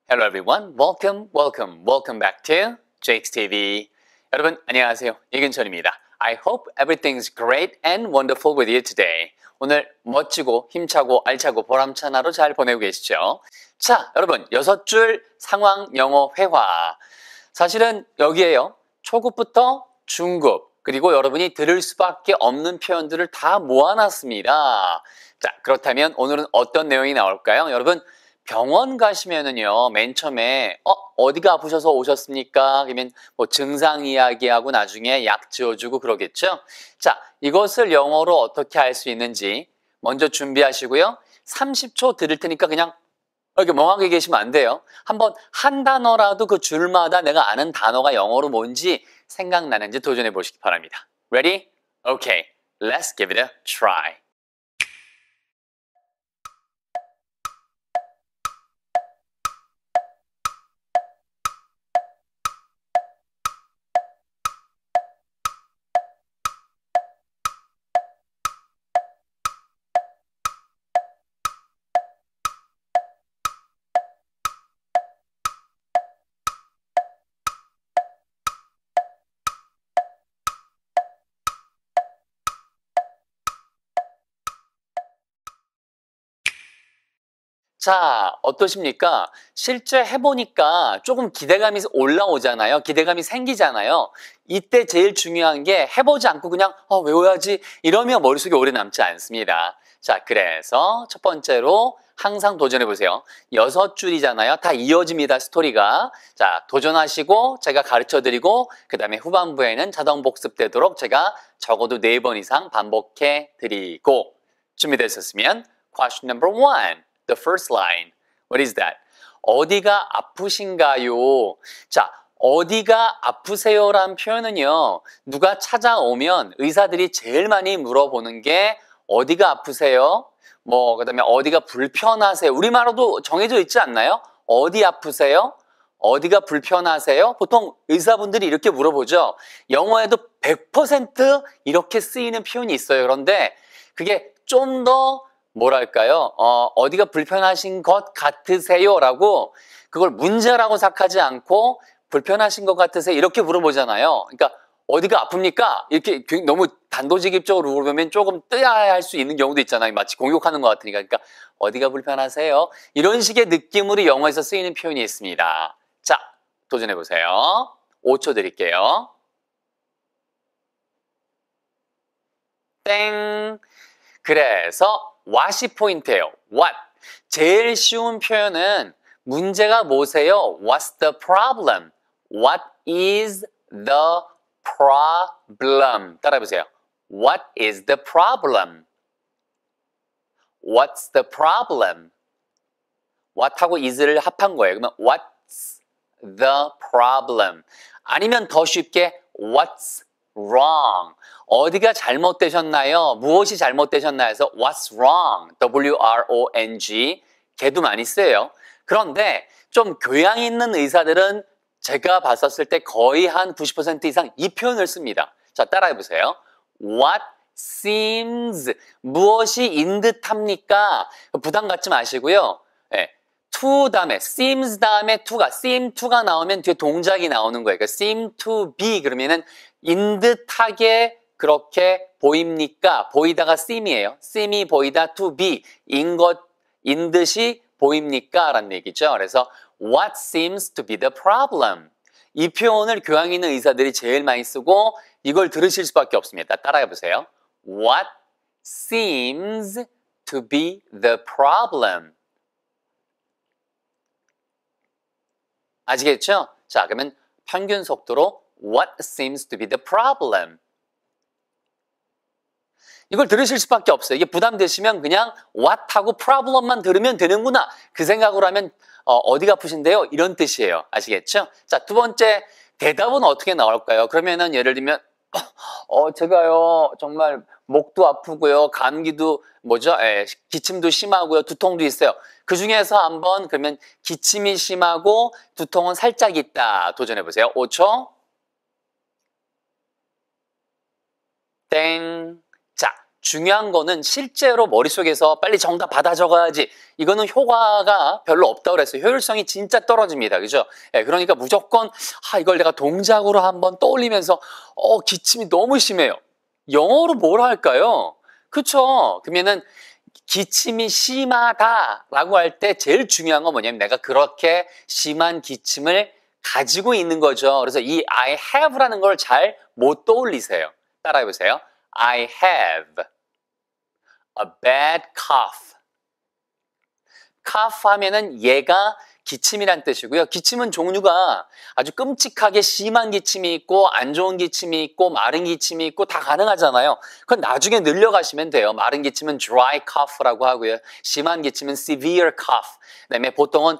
Hello everyone, welcome back to Jake's TV. 여러분 안녕하세요, 이근철입니다. I hope everything's great and wonderful with you today. 오늘 멋지고 힘차고 알차고 보람찬 하루 잘 보내고 계시죠? 자, 여러분 6줄 상황 영어 회화. 사실은 여기에요, 초급부터 중급, 그리고 여러분이 들을 수밖에 없는 표현들을 다 모아놨습니다. 자, 그렇다면 오늘은 어떤 내용이 나올까요? 여러분 병원 가시면은요, 맨 처음에 어디가 아프셔서 오셨습니까? 그러면 뭐 증상 이야기하고 나중에 약 지어주고 그러겠죠? 자, 이것을 영어로 어떻게 할 수 있는지 먼저 준비하시고요. 30초 들을 테니까 그냥 이렇게 멍하게 계시면 안 돼요. 한번 한 단어라도 그 줄마다 내가 아는 단어가 영어로 뭔지 생각나는지 도전해 보시기 바랍니다. Ready? Okay, let's give it a try. 자, 어떠십니까? 실제 해보니까 조금 기대감이 올라오잖아요. 기대감이 생기잖아요. 이때 제일 중요한 게 해보지 않고 그냥 외워야지 이러면 머릿속에 오래 남지 않습니다. 자, 그래서 첫 번째로 항상 도전해보세요. 6줄이잖아요. 다 이어집니다, 스토리가. 자, 도전하시고 제가 가르쳐드리고 그 다음에 후반부에는 자동 복습되도록 제가 적어도 4번 이상 반복해드리고 준비되셨으면 question number 1. The first line. What is that? 어디가 아프신가요? 자, 어디가 아프세요란 표현은요, 누가 찾아오면 의사들이 제일 많이 물어보는 게 어디가 아프세요? 그 다음에 어디가 불편하세요? 우리말로도 정해져 있지 않나요? 어디 아프세요? 어디가 불편하세요? 보통 의사분들이 이렇게 물어보죠. 영어에도 100% 이렇게 쓰이는 표현이 있어요. 그런데 그게 좀 더 뭐랄까요? 어디가 불편하신 것 같으세요? 라고 그걸 문제라고 생각하지 않고 불편하신 것 같으세요? 이렇게 물어보잖아요. 그러니까 어디가 아픕니까? 이렇게 너무 단도직입적으로 물어보면 조금 뜨아야 할 수 있는 경우도 있잖아요. 마치 공격하는 것 같으니까. 그러니까 어디가 불편하세요? 이런 식의 느낌으로 영어에서 쓰이는 표현이 있습니다. 자, 도전해보세요. 5초 드릴게요. 땡. 그래서 what이 포인트예요. what. 제일 쉬운 표현은 문제가 뭐세요? What's the problem? What is the problem? 따라해보세요. What is the problem? What's the problem? what하고 is를 합한 거예요. 그러면 what's the problem? 아니면 더 쉽게 what's wrong. 어디가 잘못되셨나요? 무엇이 잘못되셨나요? 해서 what's wrong? W-R-O-N-G. 걔도 많이 쓰여요. 그런데 좀 교양 있는 의사들은 제가 봤었을 때 거의 한 90% 이상 이 표현을 씁니다. 자, 따라해보세요. What seems, 무엇이 듯합니까? 부담 갖지 마시고요. 네. to 다음에, seems 다음에 to가, seem to가 나오면 뒤에 동작이 나오는 거예요. 그러니까 seem to be 그러면은 듯하게 그렇게 보입니까? 보이다가 seem이에요. seem이 보이다, to be, 인 듯이 보입니까? 라는 얘기죠. 그래서 what seems to be the problem? 이 표현을 교양 있는 의사들이 제일 많이 쓰고 이걸 들으실 수밖에 없습니다. 따라해 보세요. What seems to be the problem? 아시겠죠? 자, 그러면 평균 속도로 What seems to be the problem? 이걸 들으실 수밖에 없어요. 이게 부담되시면 그냥 what하고 problem만 들으면 되는구나. 그 생각으로 하면 어디가 아프신데요? 이런 뜻이에요. 아시겠죠? 자, 두 번째 대답은 어떻게 나올까요? 그러면은 예를 들면 제가요 정말 목도 아프고요, 감기도 기침도 심하고요, 두통도 있어요. 그 중에서 한번 그러면 기침이 심하고 두통은 살짝 있다. 도전해 보세요. 5초. 땡. 자, 중요한 거는 실제로 머릿속에서 빨리 정답 받아 적어야지. 이거는 효과가 별로 없다고 그랬어요. 효율성이 진짜 떨어집니다. 그죠? 예, 그러니까 무조건 이걸 내가 동작으로 한번 떠올리면서 기침이 너무 심해요. 영어로 뭘 할까요? 그쵸? 그러면은 기침이 심하다라고 할 때 제일 중요한 건 뭐냐면 내가 그렇게 심한 기침을 가지고 있는 거죠. 그래서 이 I have라는 걸 잘 못 떠올리세요. 따라해보세요. I have a bad cough. cough 하면은 얘가 기침이란 뜻이고요. 기침은 종류가 아주 끔찍하게 심한 기침이 있고 안 좋은 기침이 있고 마른 기침이 있고 다 가능하잖아요. 그건 나중에 늘려가시면 돼요. 마른 기침은 dry cough라고 하고요. 심한 기침은 severe cough. 그다음에 보통은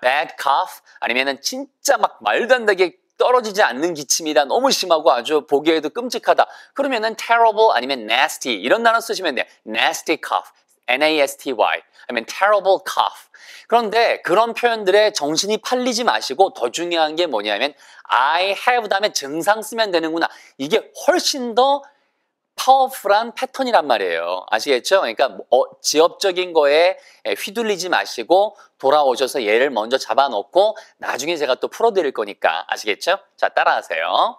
bad cough 아니면은 진짜 막 말도 안 되게 떨어지지 않는 기침이다. 너무 심하고 아주 보기에도 끔찍하다. 그러면은 terrible 아니면 nasty 이런 단어 쓰시면 돼요. nasty cough. N-A-S-T-Y 아니면 terrible cough. 그런데 그런 표현들에 정신이 팔리지 마시고 더 중요한 게 뭐냐면 I have 다음에 증상 쓰면 되는구나. 이게 훨씬 더 파워풀한 패턴이란 말이에요. 아시겠죠? 그러니까 지엽적인 거에 휘둘리지 마시고 돌아오셔서 얘를 먼저 잡아놓고 나중에 제가 또 풀어드릴 거니까 아시겠죠? 자, 따라하세요.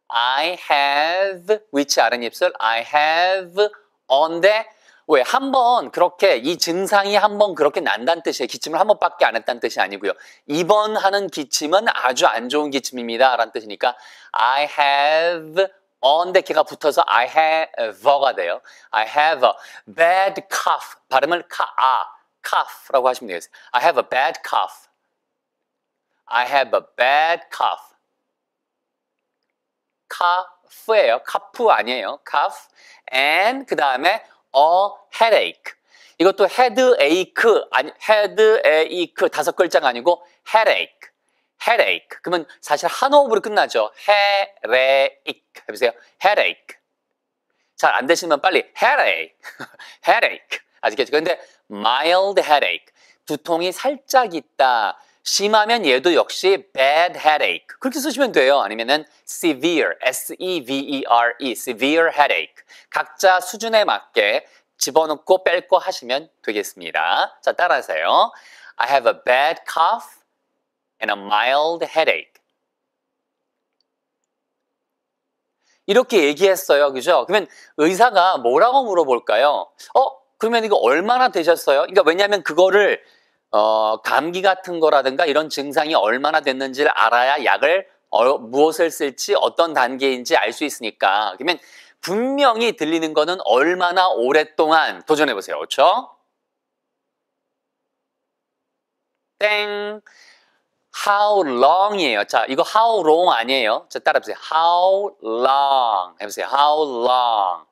I have which 아랫입술 I have on데 왜? 한번 그렇게 이 증상이 한번 그렇게 난다는 뜻이에요. 기침을 한 번밖에 안 했다는 뜻이 아니고요. 이번 하는 기침은 아주 안 좋은 기침입니다. 라는 뜻이니까 I have on데 걔가 붙어서 I have가 돼요. I have a bad cough. 발음을 cough라고 하시면 되겠어요. I have a bad cough. I have a bad cough. cough예요. cough 아니에요. cough. and 그 다음에 a headache. 이것도 headache, 아니, headache 5글자가 아니고 headache. headache. 그러면 사실 한 호흡으로 끝나죠. headache. 해보세요. headache. 잘 안 되시면 빨리 headache. headache. 아시겠죠? 근데 mild headache. 두통이 살짝 있다. 심하면 얘도 역시 bad headache. 그렇게 쓰시면 돼요. 아니면은 severe, S-E-V-E-R-E, severe headache. 각자 수준에 맞게 집어넣고 뺄 거 하시면 되겠습니다. 자, 따라하세요. I have a bad cough and a mild headache. 이렇게 얘기했어요. 그죠? 그러면 의사가 뭐라고 물어볼까요? 그러면 이거 얼마나 되셨어요? 그러니까 왜냐하면 그거를 감기 같은 거라든가 이런 증상이 얼마나 됐는지를 알아야 약을 무엇을 쓸지 어떤 단계인지 알 수 있으니까. 그러면 분명히 들리는 거는 얼마나 오랫동안 도전해보세요. 그렇죠? 땡. How long이에요. 자, 이거 how long 아니에요. 자, 따라해보세요. How long. 해보세요. How long.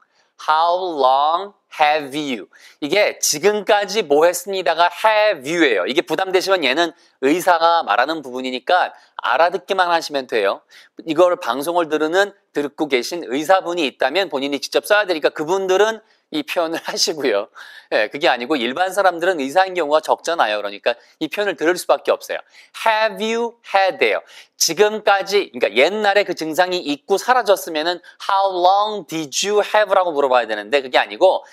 How long have you? 이게 지금까지 뭐 했습니다가 have you예요. 이게 부담되시면 얘는 의사가 말하는 부분이니까 알아듣기만 하시면 돼요. 이걸 방송을 듣고 계신 의사분이 있다면 본인이 직접 써야 되니까 그분들은 이 표현을 하시고요. 예, 그게 아니고 일반 사람들은 의사인 경우가 적잖아요. 그러니까 이 표현을 들을 수밖에 없어요. Have you had예요. 지금까지, 그러니까 옛날에 그 증상이 있고 사라졌으면은 How long did you have라고 물어봐야 되는데 그게 아니고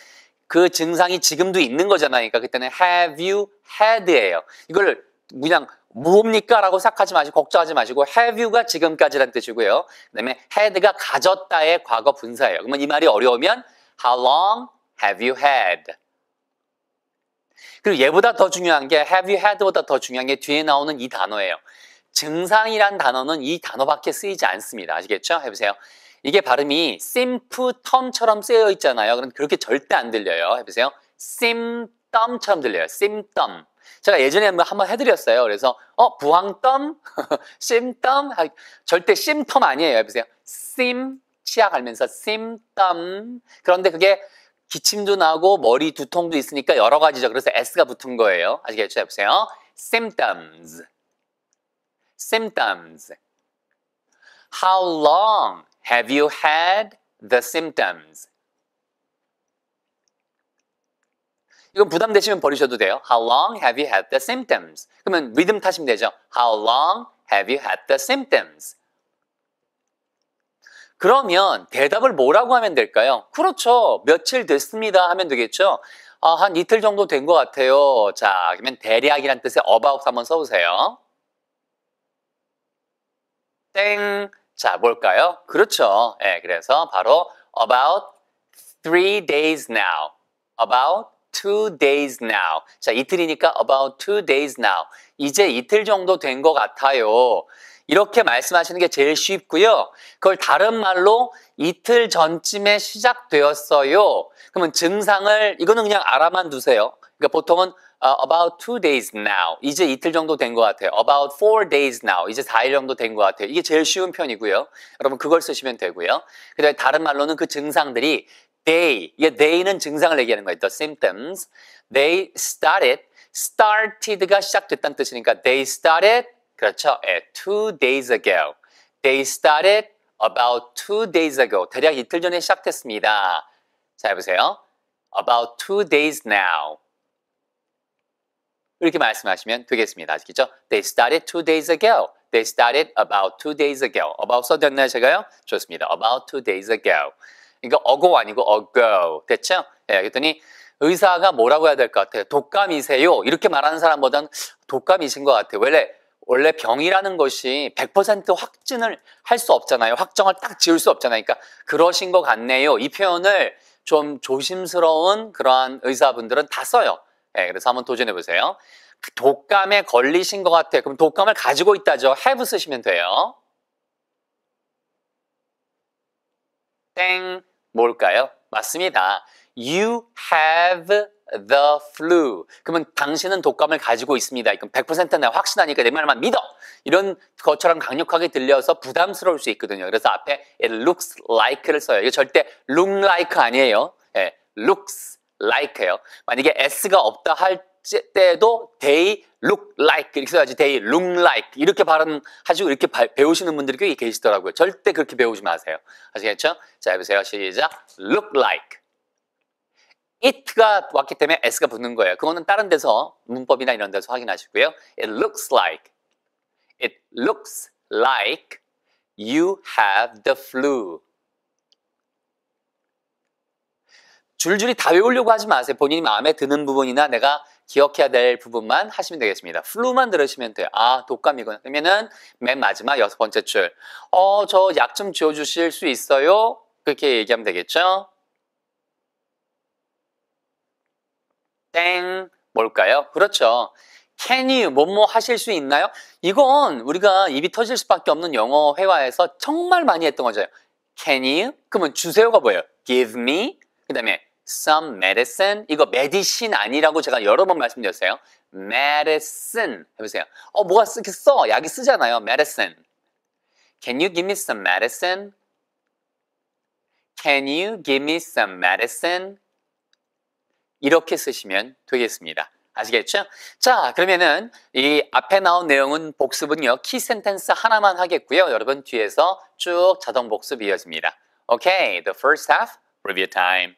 그 증상이 지금도 있는 거잖아요. 그러니까 그때는 Have you had예요. 이걸 그냥 무엇입니까? 라고 생각하지 마시고 걱정하지 마시고 have you가 지금까지란 뜻이고요. 그 다음에 had가 가졌다의 과거 분사예요. 그러면 이 말이 어려우면 How long have you had? 그리고 얘보다 더 중요한 게 have you had보다 더 중요한 게 뒤에 나오는 이 단어예요. 증상이란 단어는 이 단어밖에 쓰이지 않습니다. 아시겠죠? 해보세요. 이게 발음이 symptom처럼 쓰여 있잖아요. 그럼 그렇게 절대 안 들려요. 해보세요. symptom처럼 들려요. symptom. 제가 예전에 한번 해드렸어요. 그래서 부항점, symptom, 절대 symptom 아니에요. 해보세요. 치아 갈면서 symptom. 그런데 그게 기침도 나고 머리 두통도 있으니까 여러 가지죠. 그래서 S가 붙은 거예요. 아시겠죠? 해보세요. symptoms. symptoms. How long have you had the symptoms? 이건 부담되시면 버리셔도 돼요. How long have you had the symptoms? 그러면 리듬 타시면 되죠. How long have you had the symptoms? 그러면 대답을 뭐라고 하면 될까요? 그렇죠. 며칠 됐습니다 하면 되겠죠. 한 이틀 정도 된 것 같아요. 자, 그러면 대략이란 뜻의 about 한번 써보세요. 땡. 자, 뭘까요? 그렇죠. 예, 그래서 바로 about 3 days now. About 2 days now. 자, 이틀이니까 about 2 days now. 이제 이틀 정도 된 것 같아요. 이렇게 말씀하시는 게 제일 쉽고요. 그걸 다른 말로 이틀 전쯤에 시작되었어요. 그러면 증상을 이거는 그냥 알아만 두세요. 그러니까 보통은 about 2 days now. 이제 이틀 정도 된 것 같아요. About 4 days now. 이제 4일 정도 된 것 같아요. 이게 제일 쉬운 편이고요. 여러분 그걸 쓰시면 되고요. 그다음에 다른 말로는 그 증상들이 they. 이게 they는 증상을 얘기하는 거예요. The symptoms. They started. started가 시작됐다는 뜻이니까 they started. 그렇죠. 2 days ago. They started about 2 days ago. 대략 이틀 전에 시작됐습니다. 자, 해보세요. About 2 days now. 이렇게 말씀하시면 되겠습니다. 아시겠죠? They started 2 days ago. They started about 2 days ago. About 써졌나요, 제가요? 좋습니다. About 2 days ago. 그러니까 ago 아니고 ago. 됐죠? 예, 그랬더니 의사가 뭐라고 해야 될 것 같아요? 독감이세요? 이렇게 말하는 사람보다는 독감이신 것 같아요. 원래 병이라는 것이 100% 확진을 할 수 없잖아요. 확정을 딱 지을 수 없잖아요. 그러니까 그러신 것 같네요. 이 표현을 좀 조심스러운 그러한 의사분들은 다 써요. 네, 그래서 한번 도전해 보세요. 독감에 걸리신 것 같아요. 그럼 독감을 가지고 있다죠. have 쓰시면 돼요. 땡. 뭘까요? 맞습니다. You have the flu. 그러면 당신은 독감을 가지고 있습니다. 그럼 100% 내가 확신하니까 내 말만 믿어. 이런 것처럼 강력하게 들려서 부담스러울 수 있거든요. 그래서 앞에 it looks like를 써요. 이거 절대 look like 아니에요. 네, looks like예요. 만약에 s가 없다 할 때도 they look like 이렇게 써야지 they look like 이렇게 발음하시고 이렇게 배우시는 분들이 꽤 계시더라고요. 절대 그렇게 배우지 마세요. 아시겠죠? 자, 해보세요. 시작. look like. it가 왔기 때문에 s가 붙는 거예요. 그거는 다른 데서 문법이나 이런 데서 확인하시고요. It looks like you have the flu. 줄줄이 다 외우려고 하지 마세요. 본인이 마음에 드는 부분이나 내가 기억해야 될 부분만 하시면 되겠습니다. flu만 들으시면 돼요. 아, 독감이구나. 그러면은 맨 마지막 6번째 줄. 저 약 좀 지어주실 수 있어요? 그렇게 얘기하면 되겠죠? 땡. 뭘까요? 그렇죠. Can you 뭐뭐 하실 수 있나요? 이건 우리가 입이 터질 수밖에 없는 영어 회화에서 정말 많이 했던 거죠. Can you? 그러면 주세요가 뭐예요? Give me. 그 다음에 some medicine. 이거 medicine 아니라고 제가 여러 번 말씀드렸어요. medicine. 해보세요. 뭐가 쓰겠어? 약이 쓰잖아요. medicine. Can you give me some medicine? Can you give me some medicine? 이렇게 쓰시면 되겠습니다. 아시겠죠? 자, 그러면은 이 앞에 나온 내용은 복습은요. 키 센텐스 하나만 하겠고요. 여러분 뒤에서 쭉 자동 복습 이어집니다. Okay, the first half, review time.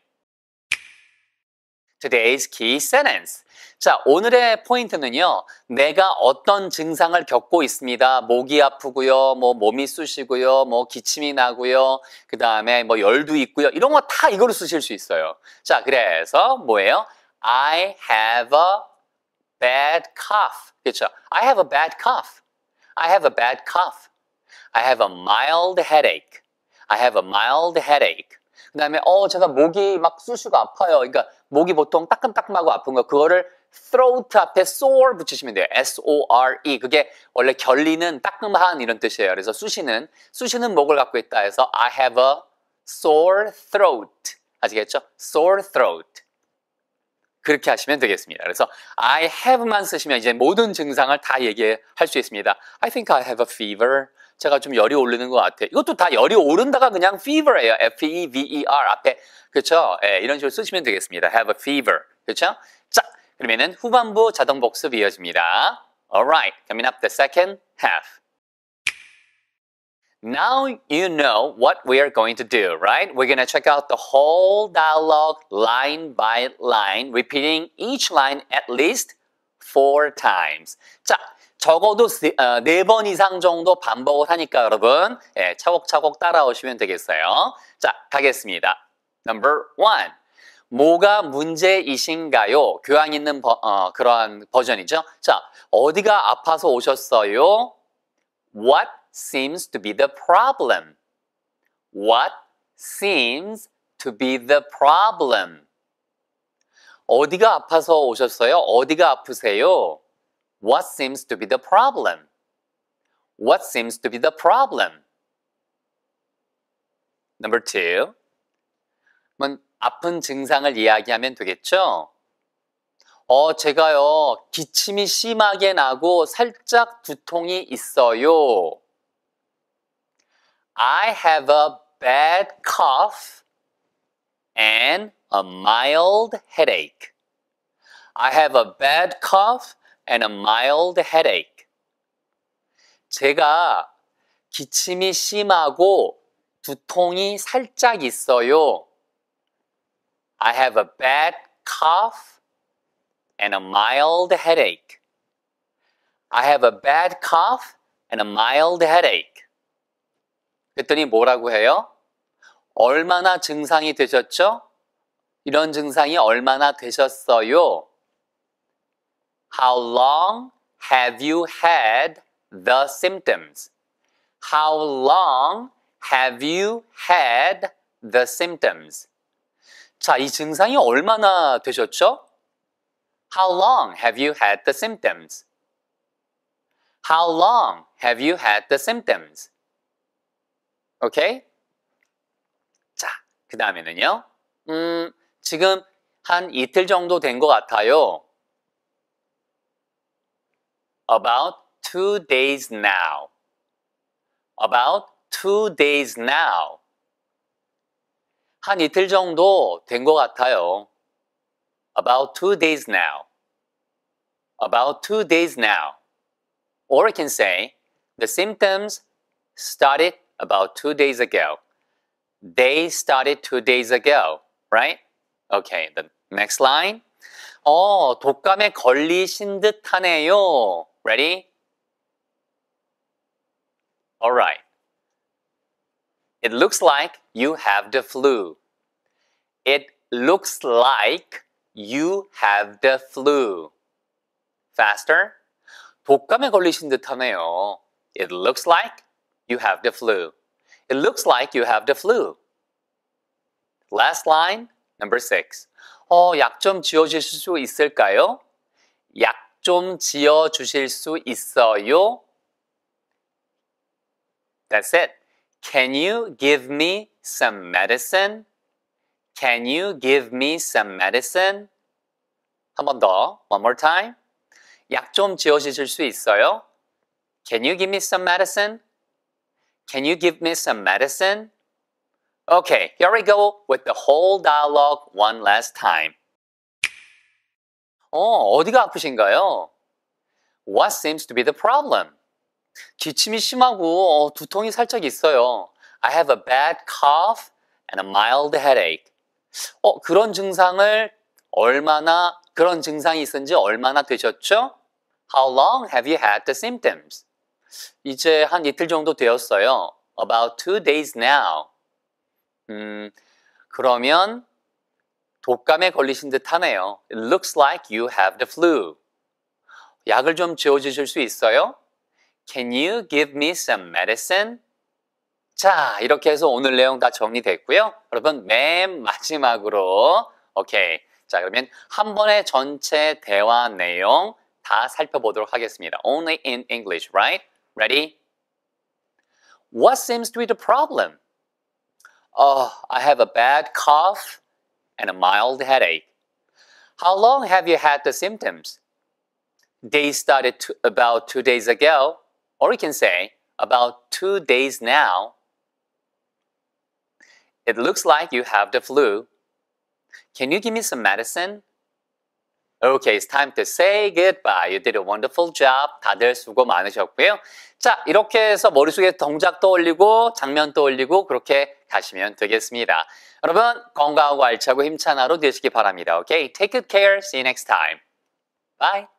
Today's key sentence. 자, 오늘의 포인트는요. 내가 어떤 증상을 겪고 있습니다. 목이 아프고요. 몸이 쑤시고요. 기침이 나고요. 그 다음에 열도 있고요. 이런 거 다 이거로 쓰실 수 있어요. 자, 그래서 뭐예요? I have a bad cough. 그렇죠? I have a bad cough. I have a bad cough. I have a mild headache. I have a mild headache. 그 다음에 제가 목이 막 쑤시고 아파요. 그러니까 목이 보통 따끔따끔하고 아픈 거 그거를 throat 앞에 sore 붙이시면 돼요. S-O-R-E. 그게 원래 결리는 따끔한 이런 뜻이에요. 그래서 쑤시는 목을 갖고 있다 해서 I have a sore throat. 아시겠죠? sore throat. 그렇게 하시면 되겠습니다. 그래서 I have만 쓰시면 이제 모든 증상을 다 얘기할 수 있습니다. I think I have a fever. 제가 좀 열이 오르는 것 같아요. 이것도 다 열이 오른다가 그냥 fever예요. F-E-V-E-R 앞에. 그렇죠? 이런 식으로 쓰시면 되겠습니다. have a fever. 그렇죠? 자, 그러면은 후반부 자동 복습 이어집니다. Alright, coming up the second half. Now you know what we are going to do, right? We're going to check out the whole dialogue line by line, repeating each line at least 4 times. 자, 적어도 4번 이상 정도 반복을 하니까 여러분 예, 차곡차곡 따라오시면 되겠어요. 자, 가겠습니다. Number 1. 뭐가 문제이신가요? 교양 있는 그러한 버전이죠. 자, 어디가 아파서 오셨어요? What seems to be the problem? What seems to be the problem? 어디가 아파서 오셨어요? 어디가 아프세요? What seems to be the problem? What seems to be the problem? Number 2. 아픈 증상을 이야기하면 되겠죠? 제가요, 기침이 심하게 나고 살짝 두통이 있어요. I have a bad cough and a mild headache. I have a bad cough and a mild headache. 제가 기침이 심하고 두통이 살짝 있어요. I have a bad cough and a mild headache. I have a bad cough and a mild headache. 그랬더니 뭐라고 해요? 얼마나 증상이 되셨죠? 이런 증상이 얼마나 되셨어요? How long have you had the symptoms? How long have you had the symptoms? 자, 이 증상이 얼마나 되셨죠? How long have you had the symptoms? How long have you had the symptoms? 오케이? 자, 그 다음에는요. 지금 한 이틀 정도 된 것 같아요. About 2 days now. About 2 days now. 한 이틀 정도 된 것 같아요. About 2 days now. About 2 days now. Or I can say, the symptoms started about 2 days ago. They started 2 days ago, right? Okay, the next line. 독감에 걸리신 듯 하네요. Ready? All right. It looks like you have the flu. It looks like you have the flu. Faster. 독감에 걸리신 듯 하네요. It looks like you have the flu. It looks like you have the flu. Last line, number 6. 약 좀 지어주실 수 있을까요? 약 좀 지어주실 수 있어요? That's it. Can you give me some medicine? Can you give me some medicine? 한 번 더. One more time. 약 좀 지어주실 수 있어요? Can you give me some medicine? Can you give me some medicine? Okay, here we go with the whole dialogue one last time. 어디가 아프신가요? What seems to be the problem? 기침이 심하고 두통이 살짝 있어요. I have a bad cough and a mild headache. 그런 증상이 있은지 얼마나 되셨죠? How long have you had the symptoms? 이제 한 이틀 정도 되었어요. About 2 days now. 그러면 독감에 걸리신 듯 하네요. It looks like you have the flu. 약을 좀 지어주실 수 있어요? Can you give me some medicine? 자, 이렇게 해서 오늘 내용 다 정리됐고요. 여러분, 맨 마지막으로 오케이. 자, 그러면 한 번에 전체 대화 내용 다 살펴보도록 하겠습니다. Only in English, right? Ready? What seems to be the problem? I have a bad cough and a mild headache. How long have you had the symptoms? They started about 2 days ago, or you can say about 2 days now. It looks like you have the flu. Can you give me some medicine? Okay, it's time to say goodbye. You did a wonderful job. 다들 수고 많으셨고요. 자, 이렇게 해서 머릿속에 동작 떠올리고 장면 떠올리고 그렇게 가시면 되겠습니다. 여러분, 건강하고 알차고 힘찬 하루 되시기 바랍니다. Okay, take good care. See you next time. Bye.